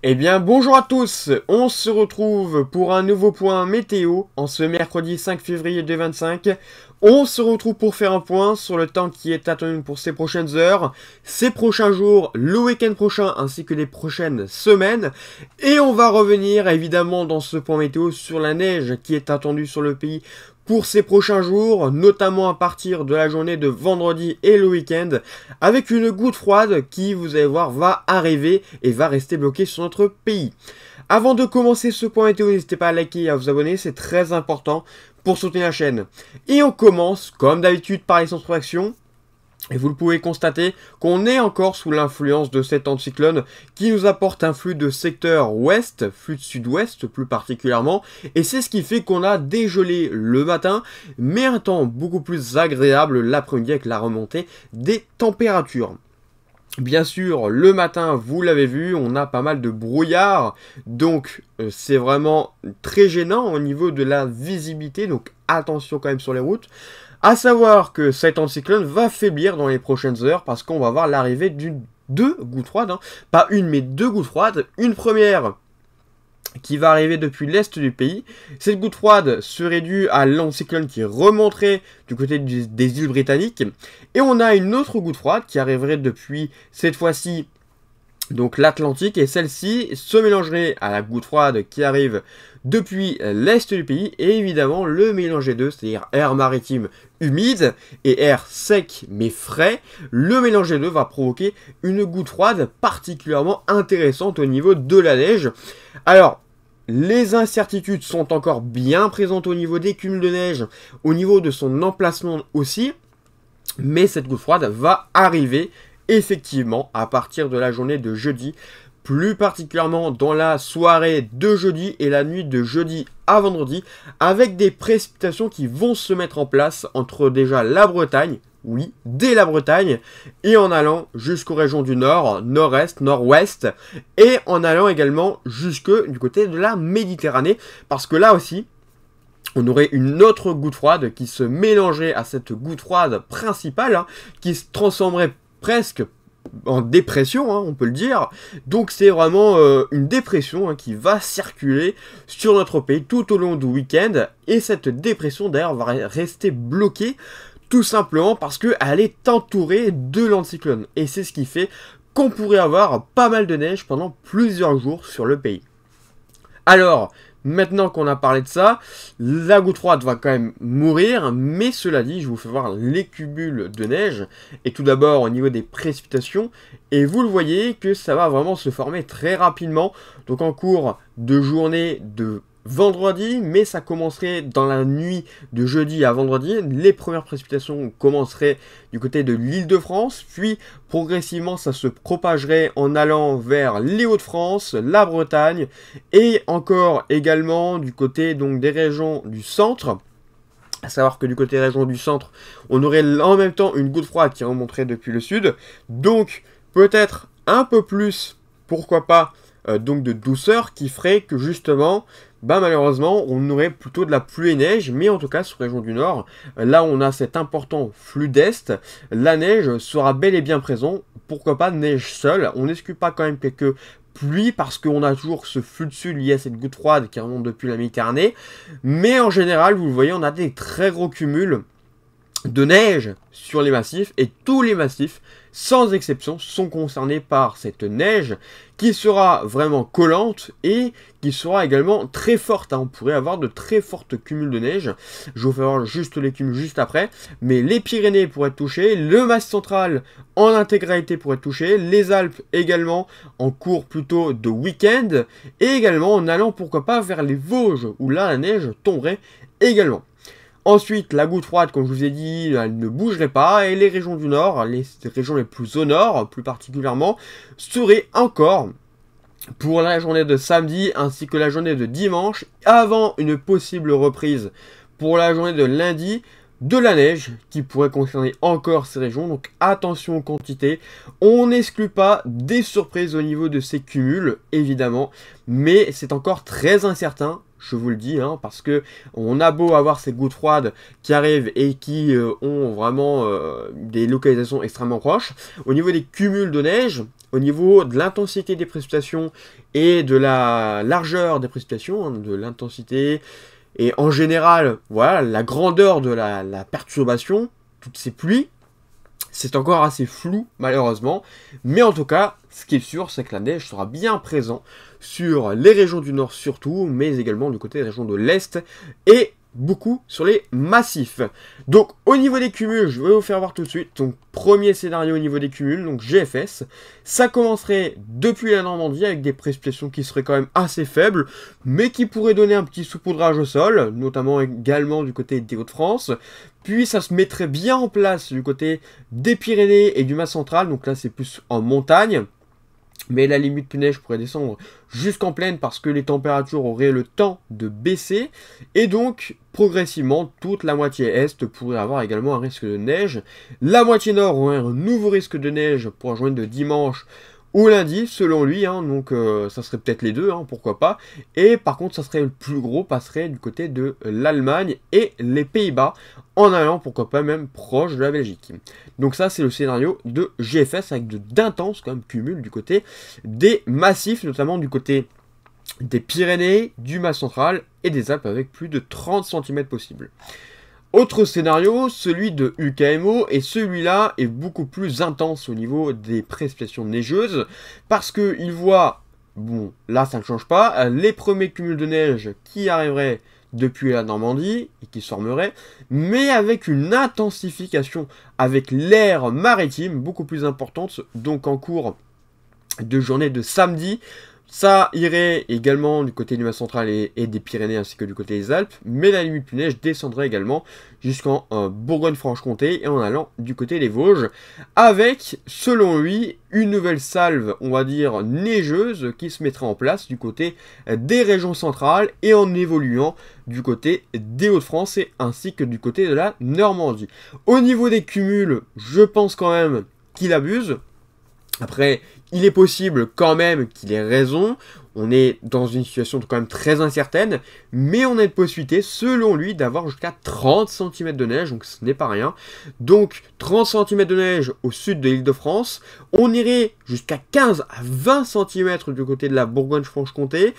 Eh bien bonjour à tous, on se retrouve pour un nouveau point météo en ce mercredi 5 février 2025. On se retrouve pour faire un point sur le temps qui est attendu pour ces prochaines heures, ces prochains jours, le week-end prochain ainsi que les prochaines semaines. Et on va revenir évidemment dans ce point météo sur la neige qui est attendue sur le pays pour ces prochains jours, notamment à partir de la journée de vendredi et le week-end, avec une goutte froide qui, vous allez voir, va arriver et va rester bloquée sur notre pays. Avant de commencer ce point météo, n'hésitez pas à liker et à vous abonner, c'est très important pour soutenir la chaîne. Et on commence, comme d'habitude, par les introductions. Et vous le pouvez constater qu'on est encore sous l'influence de cet anticyclone qui nous apporte un flux de secteur ouest, flux de sud-ouest plus particulièrement, et c'est ce qui fait qu'on a dégelé le matin, mais un temps beaucoup plus agréable l'après-midi avec la remontée des températures. Bien sûr, le matin, vous l'avez vu, on a pas mal de brouillard, donc c'est vraiment très gênant au niveau de la visibilité, donc attention quand même sur les routes. À savoir que cet anticyclone va faiblir dans les prochaines heures parce qu'on va voir l'arrivée d'une deux gouttes froides, hein. Pas une mais deux gouttes froides. Une première qui va arriver depuis l'est du pays. Cette goutte froide serait due à l'anticyclone qui remonterait du côté des îles britanniques. Et on a une autre goutte froide qui arriverait depuis cette fois-ci donc l'Atlantique, et celle-ci se mélangerait à la goutte froide qui arrive depuis l'est du pays, et évidemment le mélange des deux, c'est-à-dire air maritime humide et air sec mais frais, le mélange des deux va provoquer une goutte froide particulièrement intéressante au niveau de la neige. Alors, les incertitudes sont encore bien présentes au niveau des cumuls de neige, au niveau de son emplacement aussi, mais cette goutte froide va arriver effectivement à partir de la journée de jeudi, plus particulièrement dans la soirée de jeudi et la nuit de jeudi à vendredi, avec des précipitations qui vont se mettre en place entre déjà la Bretagne, oui, dès la Bretagne, et en allant jusqu'aux régions du nord, nord-est, nord-ouest, et en allant également jusque du côté de la Méditerranée, parce que là aussi, on aurait une autre goutte froide qui se mélangerait à cette goutte froide principale, hein, qui se transformerait presque en dépression, hein, on peut le dire. Donc c'est vraiment une dépression, hein, qui va circuler sur notre pays tout au long du week-end. Et cette dépression d'ailleurs va rester bloquée tout simplement parce qu'elle est entourée de l'anticyclone. Et c'est ce qui fait qu'on pourrait avoir pas mal de neige pendant plusieurs jours sur le pays. Alors, maintenant qu'on a parlé de ça, la goutte froide va quand même mourir, mais cela dit, je vous fais voir les cumuls de neige, et tout d'abord au niveau des précipitations, et vous le voyez que ça va vraiment se former très rapidement, donc en cours de journée de vendredi, mais ça commencerait dans la nuit de jeudi à vendredi. Les premières précipitations commenceraient du côté de l'Île-de-France, puis progressivement ça se propagerait en allant vers les Hauts-de-France, la Bretagne, et encore également du côté donc des régions du centre. À savoir que du côté des régions du centre, on aurait en même temps une goutte froide qui remonterait depuis le sud, donc peut-être un peu plus, pourquoi pas, donc de douceur qui ferait que justement, malheureusement, on aurait plutôt de la pluie et neige, mais en tout cas, sur la région du nord, là on a cet important flux d'est, la neige sera bel et bien présente, pourquoi pas neige seule, on n'exclut pas quand même quelques pluies, parce qu'on a toujours ce flux de sud lié à cette goutte froide qui remonte depuis la Méditerranée, mais en général, vous le voyez, on a des très gros cumuls de neige sur les massifs, et tous les massifs, sans exception, sont concernés par cette neige qui sera vraiment collante et qui sera également très forte, hein. On pourrait avoir de très fortes cumuls de neige. Je vous fais voir juste les cumuls juste après, mais les Pyrénées pourraient être touchées, le Massif central en intégralité pourrait être touché, les Alpes également en cours plutôt de week-end, et également en allant pourquoi pas vers les Vosges où là la neige tomberait également. Ensuite, la goutte froide, comme je vous ai dit, elle ne bougerait pas, et les régions du nord, les régions les plus au nord, plus particulièrement, seraient encore, pour la journée de samedi, ainsi que la journée de dimanche, avant une possible reprise pour la journée de lundi, de la neige, qui pourrait concerner encore ces régions, donc attention aux quantités, on n'exclut pas des surprises au niveau de ces cumuls, évidemment, mais c'est encore très incertain. je vous le dis, hein, parce que on a beau avoir ces gouttes froides qui arrivent et qui ont vraiment des localisations extrêmement proches. Au niveau des cumuls de neige, au niveau de l'intensité des précipitations et de la largeur des précipitations, hein, de l'intensité et en général, voilà, la grandeur de la perturbation, toutes ces pluies, c'est encore assez flou, malheureusement. Mais en tout cas, ce qui est sûr, c'est que la neige sera bien présente sur les régions du nord surtout, mais également du côté des régions de l'est et beaucoup sur les massifs. Donc au niveau des cumuls, je vais vous faire voir tout de suite. Donc premier scénario au niveau des cumuls, donc GFS, ça commencerait depuis la Normandie avec des précipitations qui seraient quand même assez faibles, mais qui pourraient donner un petit saupoudrage au sol, notamment également du côté des Hauts-de-France. Puis ça se mettrait bien en place du côté des Pyrénées et du Mas central, donc là c'est plus en montagne. Mais la limite de neige pourrait descendre jusqu'en plaine parce que les températures auraient le temps de baisser. Et donc, progressivement, toute la moitié est pourrait avoir également un risque de neige. La moitié nord aurait un nouveau risque de neige pour rejoindre de dimanche ou lundi, selon lui, hein, donc ça serait peut-être les deux, hein, pourquoi pas. Et par contre, ça serait le plus gros, passerait du côté de l'Allemagne et les Pays-Bas, en allant, pourquoi pas, même proche de la Belgique. Donc ça, c'est le scénario de GFS, avec d'intenses, quand même, cumuls du côté des massifs, notamment du côté des Pyrénées, du Mas central et des Alpes, avec plus de 30 cm possibles. Autre scénario, celui de UKMO, et celui-là est beaucoup plus intense au niveau des précipitations neigeuses, parce qu'il voit, bon, là ça ne change pas, les premiers cumuls de neige qui arriveraient depuis la Normandie, et qui se formeraient, mais avec une intensification avec l'air maritime beaucoup plus importante, donc en cours de journée de samedi. Ça irait également du côté du Mas central et des Pyrénées ainsi que du côté des Alpes, mais la limite de neige descendrait également jusqu'en Bourgogne-Franche-Comté et en allant du côté des Vosges, avec, selon lui, une nouvelle salve, on va dire, neigeuse qui se mettrait en place du côté des régions centrales et en évoluant du côté des Hauts-de-France et ainsi que du côté de la Normandie. Au niveau des cumuls, je pense quand même qu'il abuse. Après, il est possible quand même qu'il ait raison, on est dans une situation quand même très incertaine, mais on a une possibilité, selon lui, d'avoir jusqu'à 30 cm de neige, donc ce n'est pas rien. Donc 30 cm de neige au sud de l'Île-de-France, on irait jusqu'à 15 à 20 cm du côté de la Bourgogne-Franche-Comté,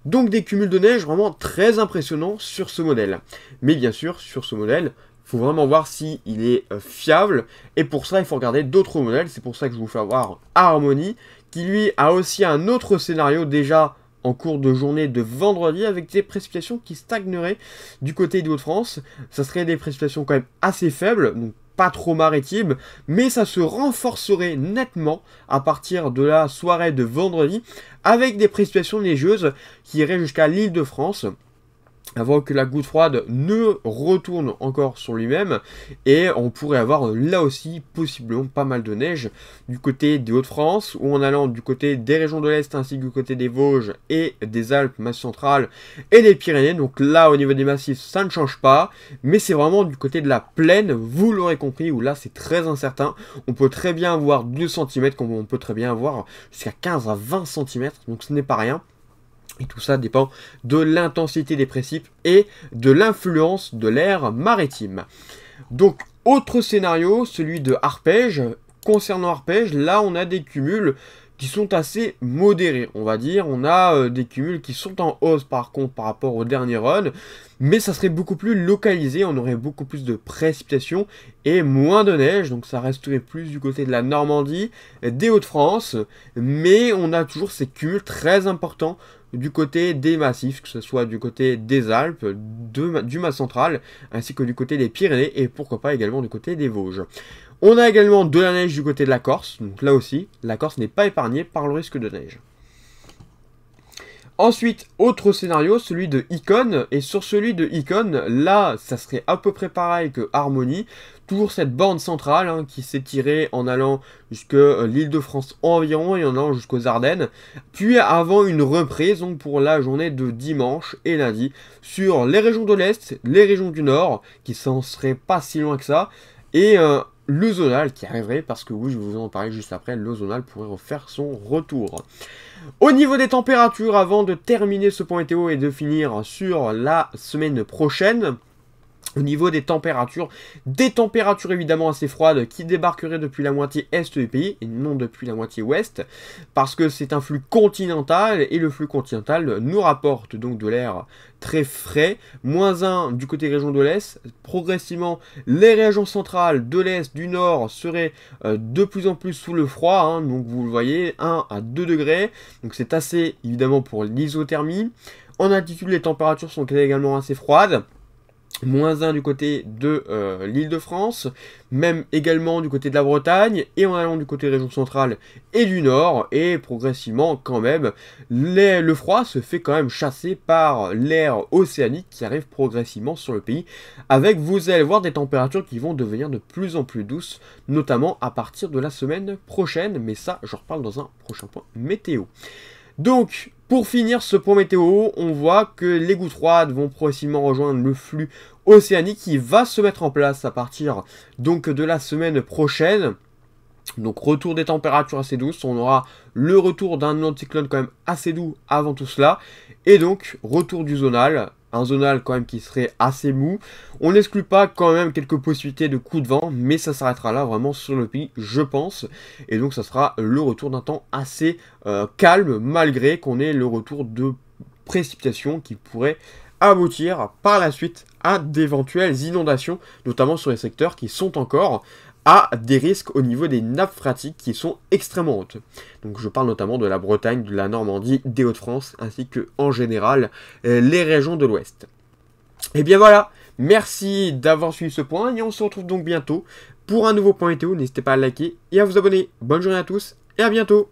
donc des cumuls de neige vraiment très impressionnants sur ce modèle. Mais bien sûr, sur ce modèle, il faut vraiment voir s'il est fiable. Et pour ça, il faut regarder d'autres modèles. C'est pour ça que je vous fais voir Harmony, qui lui a aussi un autre scénario déjà en cours de journée de vendredi, avec des précipitations qui stagneraient du côté des Hauts-de-France. Ça serait des précipitations quand même assez faibles, donc pas trop maritimes, mais ça se renforcerait nettement à partir de la soirée de vendredi, avec des précipitations neigeuses qui iraient jusqu'à l'Île-de-France, avant que la goutte froide ne retourne encore sur lui-même, et on pourrait avoir là aussi possiblement pas mal de neige du côté des Hauts-de-France, ou en allant du côté des régions de l'Est ainsi que du côté des Vosges et des Alpes, Massif central et des Pyrénées. Donc là au niveau des massifs ça ne change pas, mais c'est vraiment du côté de la plaine, vous l'aurez compris, où là c'est très incertain. On peut très bien avoir 2 cm comme on peut très bien avoir jusqu'à 15 à 20 cm, donc ce n'est pas rien. Et tout ça dépend de l'intensité des précipes et de l'influence de l'air maritime. Donc, autre scénario, celui de Arpège. Concernant Arpège, là on a des cumuls qui sont assez modérés, on va dire. On a des cumuls qui sont en hausse par contre par rapport au dernier run, mais ça serait beaucoup plus localisé, on aurait beaucoup plus de précipitations et moins de neige, donc ça resterait plus du côté de la Normandie, des Hauts-de-France, mais on a toujours ces cumuls très importants du côté des massifs, que ce soit du côté des Alpes, du Mas central, ainsi que du côté des Pyrénées, et pourquoi pas également du côté des Vosges. On a également de la neige du côté de la Corse, donc là aussi, la Corse n'est pas épargnée par le risque de neige. Ensuite, autre scénario, celui de Icon, et sur celui de Icon, là, ça serait à peu près pareil que Harmony, toujours cette bande centrale hein, qui s'étirait en allant jusque l'Île-de-France environ et en allant jusqu'aux Ardennes, puis avant une reprise donc pour la journée de dimanche et lundi sur les régions de l'Est, les régions du Nord, qui s'en seraient pas si loin que ça, et le zonal qui arriverait, parce que oui, je vais vous en parler juste après, le zonal pourrait refaire son retour. Au niveau des températures, avant de terminer ce point météo et de finir sur la semaine prochaine, au niveau des températures évidemment assez froides qui débarqueraient depuis la moitié est du pays et non depuis la moitié ouest, parce que c'est un flux continental et le flux continental nous rapporte donc de l'air très frais, -1 du côté région de l'Est. Progressivement, les régions centrales de l'Est, du Nord seraient de plus en plus sous le froid, hein, donc vous le voyez, 1 à 2 degrés, donc c'est assez évidemment pour l'isothermie. En altitude, les températures sont également assez froides. -1 du côté de l'Île-de-France, même également du côté de la Bretagne, et en allant du côté région centrale et du nord, et progressivement quand même, le froid se fait quand même chasser par l'air océanique qui arrive progressivement sur le pays, avec, vous allez voir, des températures qui vont devenir de plus en plus douces, notamment à partir de la semaine prochaine, mais ça, j'en reparle dans un prochain point météo. Donc, pour finir ce point météo, on voit que les gouttes froides vont progressivement rejoindre le flux océanique qui va se mettre en place à partir donc de la semaine prochaine. Donc retour des températures assez douces, on aura le retour d'un anticyclone quand même assez doux avant tout cela, et donc retour du zonal, un zonal quand même qui serait assez mou. On n'exclut pas quand même quelques possibilités de coups de vent, mais ça s'arrêtera là vraiment sur le pays, je pense, et donc ça sera le retour d'un temps assez calme, malgré qu'on ait le retour de précipitations qui pourraient aboutir par la suite à d'éventuelles inondations, notamment sur les secteurs qui sont encore à des risques au niveau des nappes phréatiques qui sont extrêmement hautes. Donc je parle notamment de la Bretagne, de la Normandie, des Hauts-de-France, ainsi que en général les régions de l'Ouest. Et bien voilà, merci d'avoir suivi ce point, et on se retrouve donc bientôt pour un nouveau point météo. N'hésitez pas à liker et à vous abonner. Bonne journée à tous, et à bientôt.